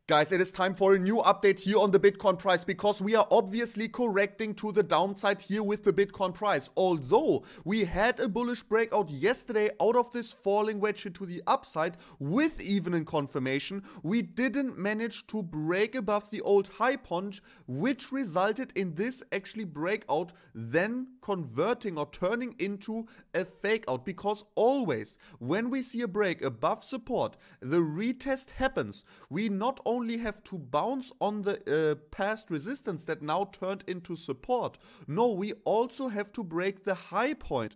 Guys, it is time for a new update here on the Bitcoin price because we are obviously correcting to the downside here with the Bitcoin price. Although we had a bullish breakout yesterday out of this falling wedge to the upside with evening confirmation, we didn't manage to break above the old high point, which resulted in this actually breakout then converting or turning into a fake out, because always when we see a break above support, the retest happens. We not only have to bounce on the past resistance that now turned into support. No, we also have to break the high point.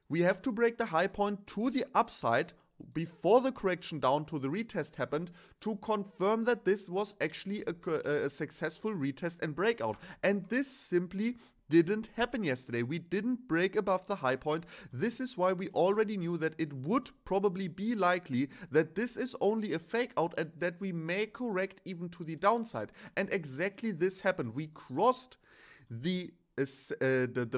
We have to break the high point to the upside before the correction down to the retest happened to confirm that this was actually a successful retest and breakout. And this simply didn't happen yesterday. We didn't break above the high point. This is why we already knew that it would probably be likely that this is only a fake out and that we may correct even to the downside. And exactly this happened. We crossed the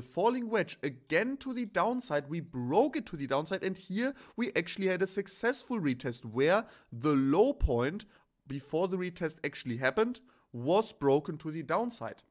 falling wedge again to the downside. We broke it to the downside, and here we actually had a successful retest where the low point before the retest actually happened was broken to the downside.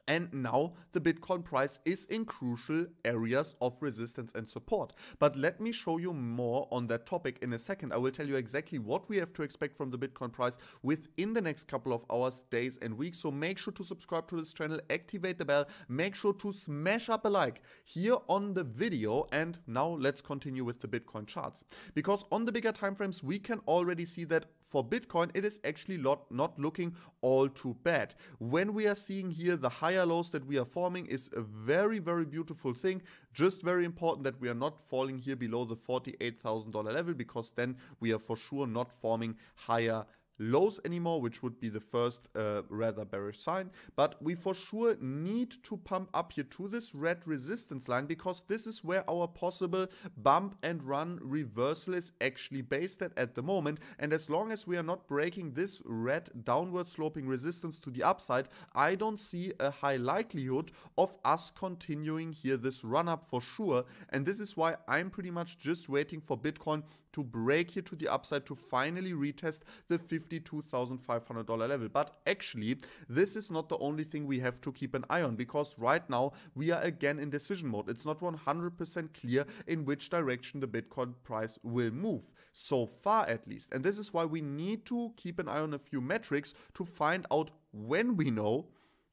And now the Bitcoin price is in crucial areas of resistance and support. But let me show you more on that topic in a second. I will tell you exactly what we have to expect from the Bitcoin price within the next couple of hours, days and weeks. So make sure to subscribe to this channel, activate the bell, make sure to smash up a like here on the video. And now let's continue with the Bitcoin charts. Because on the bigger time frames, we can already see that for Bitcoin, it is actually not looking all too bad. When we are seeing here the higher lows that we are forming is a very, very beautiful thing. Just very important that we are not falling here below the $48,000 level, because then we are for sure not forming higher lows anymore, which would be the first rather bearish sign. But we for sure need to pump up here to this red resistance line, because this is where our possible bump and run reversal is actually based at the moment. And as long as we are not breaking this red downward sloping resistance to the upside, I don't see a high likelihood of us continuing here this run up for sure. And this is why I'm pretty much just waiting for Bitcoin to break here to the upside to finally retest the $52,500 level. But actually, this is not the only thing we have to keep an eye on, because right now we are again in decision mode. It's not 100% clear in which direction the Bitcoin price will move, so far at least. And this is why we need to keep an eye on a few metrics to find out when we know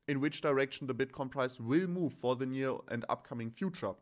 in which direction the Bitcoin price will move for the near and upcoming future.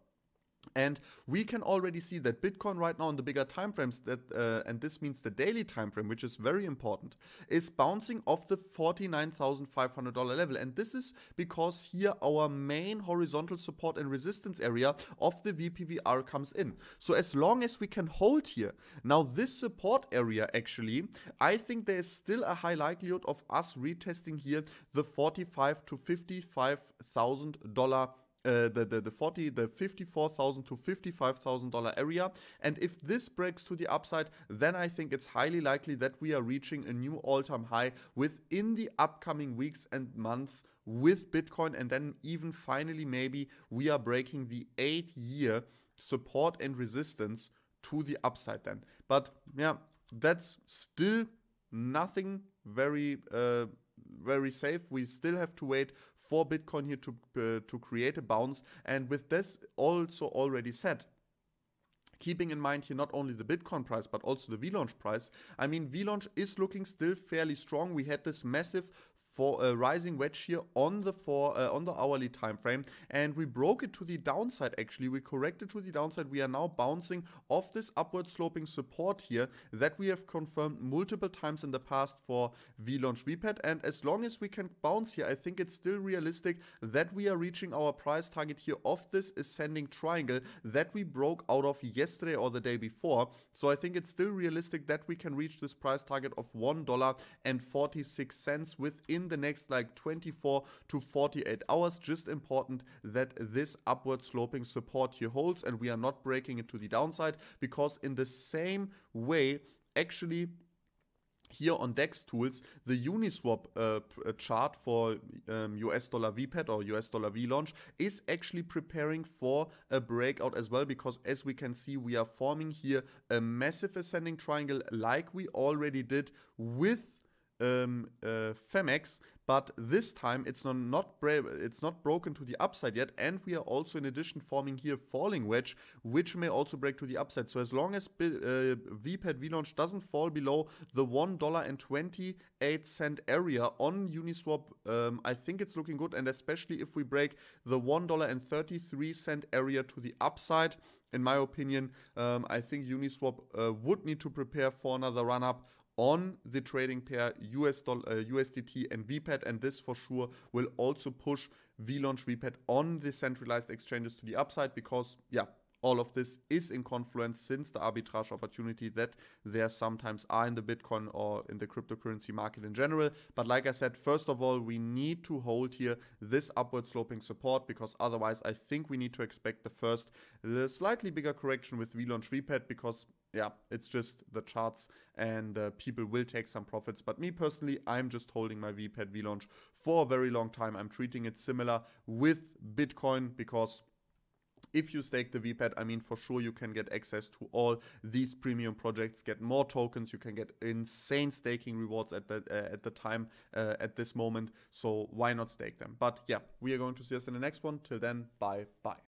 And we can already see that Bitcoin right now in the bigger time frames, and this means the daily time frame, which is very important, is bouncing off the $49,500 level. And this is because here our main horizontal support and resistance area of the VPVR comes in. So as long as we can hold here, now this support area actually, I think there is still a high likelihood of us retesting here the $45,000 to $55,000 the $54,000 to $55,000 area. And if this breaks to the upside, then I think it's highly likely that we are reaching a new all-time high within the upcoming weeks and months with Bitcoin. And then even finally maybe we are breaking the 8-year support and resistance to the upside then. But yeah, that's still nothing very safe. We still have to wait for Bitcoin here to create a bounce. And with this also already said, keeping in mind here not only the Bitcoin price but also the VLaunch price, I mean, VLaunch is looking still fairly strong. We had this massive rising wedge here on the hourly time frame, and we broke it to the downside. Actually, we corrected to the downside. We are now bouncing off this upward sloping support here that we have confirmed multiple times in the past for VLaunch VPAT. And as long as we can bounce here, I think it's still realistic that we are reaching our price target here of this ascending triangle that we broke out of yesterday or the day before. So I think it's still realistic that we can reach this price target of $1.46 within the next like 24 to 48 hours. Just important that this upward sloping support here holds and we are not breaking it to the downside, because in the same way, actually, here on DEX tools, the Uniswap chart for US dollar VPAT or US dollar VLaunch is actually preparing for a breakout as well, because as we can see, we are forming here a massive ascending triangle like we already did with Femex, but this time it's not broken to the upside yet, and we are also in addition forming here falling wedge, which may also break to the upside. So as long as VPAT VLaunch doesn't fall below the $1.28 area on Uniswap, I think it's looking good, and especially if we break the $1.33 area to the upside. In my opinion, I think Uniswap would need to prepare for another run-up on the trading pair USDT and VPAT, and this for sure will also push VLaunch VPAT on the centralized exchanges to the upside, because yeah, all of this is in confluence since the arbitrage opportunity that there sometimes are in the Bitcoin or in the cryptocurrency market in general. But like I said, first of all, we need to hold here this upward sloping support, because otherwise I think we need to expect the slightly bigger correction with VLaunch VPAT, because yeah, it's just the charts, and people will take some profits. But me personally, I'm just holding my VPAT VLaunch for a very long time. I'm treating it similar with Bitcoin, because if you stake the VPAT, I mean, for sure you can get access to all these premium projects, get more tokens, you can get insane staking rewards at this moment. So why not stake them? But yeah, we are going to see us in the next one. Till then, bye bye.